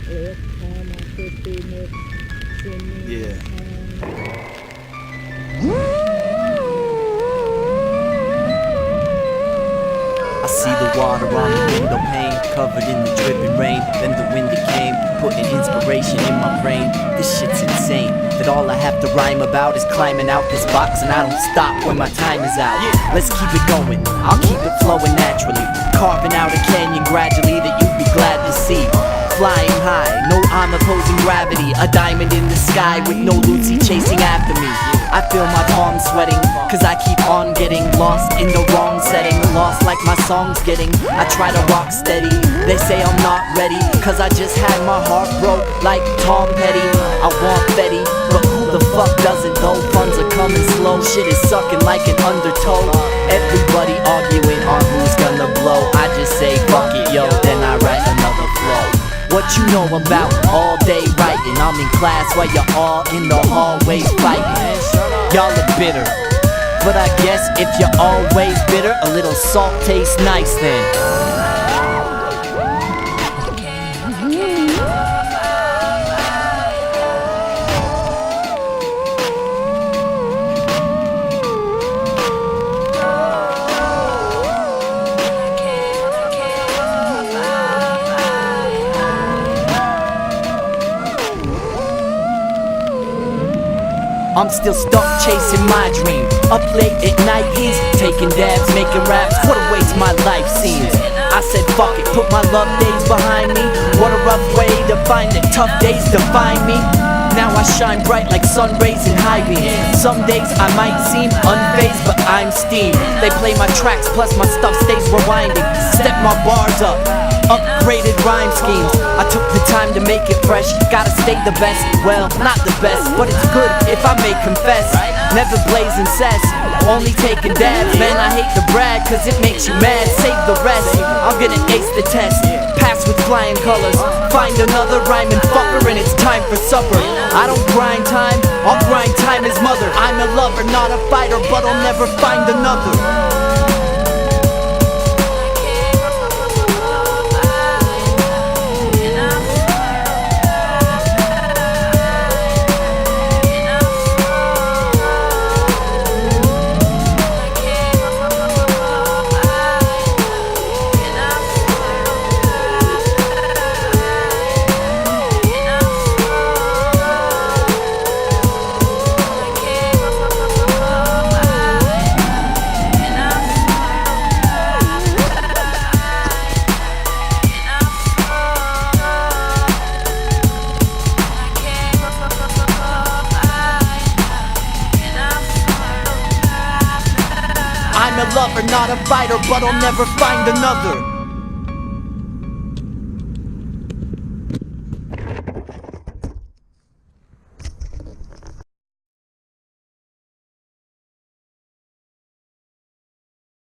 Yeah. I see the water on the window pane, covered in the dripping rain. Then the wind it came, putting inspiration in my brain. This shit's insane, that all I have to rhyme about is climbing out this box, and I don't stop when my time is out. Let's keep it going, I'll keep it flowing naturally, carving out a canyon gradually that you'd be glad to see. Flying high, no I'm opposing gravity, a diamond in the sky with no Lucy chasing after me. I feel my palms sweating, cause I keep on getting lost in the wrong setting, lost like my song's getting. I try to walk steady, they say I'm not ready, cause I just had my heart broke like Tom Petty. I want Betty, but who the fuck doesn't though? Funds are coming slow, shit is sucking like an undertow. Everybody arguing on who's gonna blow. I just say fuck it yo, then I write another flow. What you know about all day writing? I'm in class while you're all in the hallways fighting. Y'all are bitter, but I guess if you're always bitter, a little salt tastes nice then. I'm still stuck chasing my dream, up late at night, he's taking dabs, making raps. What a waste my life seems. I said fuck it, put my love days behind me. What a rough way to find it, tough days define me. Now I shine bright like sun rays in high beams. Some days I might seem unfazed, but I'm steam. They play my tracks, plus my stuff stays rewinding. Step my bars up, upgraded rhyme schemes. I took the time to make it fresh. Gotta stay the best, well, not the best, but it's good if I may confess. Never blazing cess, only taking dabs. Man, I hate to brag, cause it makes you mad. Save the rest, I'm gonna ace the test. Pass with flying colors, find another rhyming fucker, and it's time for supper. I don't grind time, I'll grind time as mother. I'm a lover, not a fighter, but I'll never find another. I'm a lover, not a fighter, but I'll never find another.